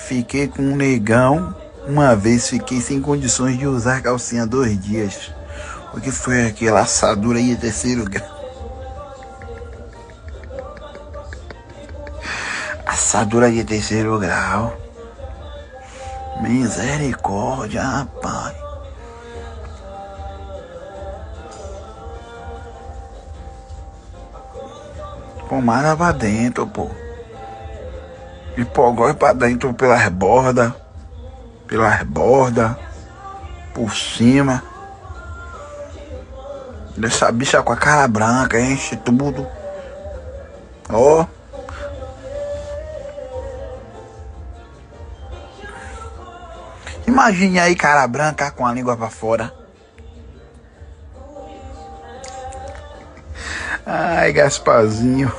Fiquei com um negão. Uma vez fiquei sem condições de usar calcinha 2 dias. Porque foi aquela assadura aí de terceiro grau. Assadura de terceiro grau. Misericórdia, rapaz. Pomada pra dentro, pô. Hipogói pra dentro pelas bordas. Por cima. Dessa bicha com a cara branca, enche tudo. Ó. Imagine aí, cara branca com a língua pra fora. Ai, Gasparzinho.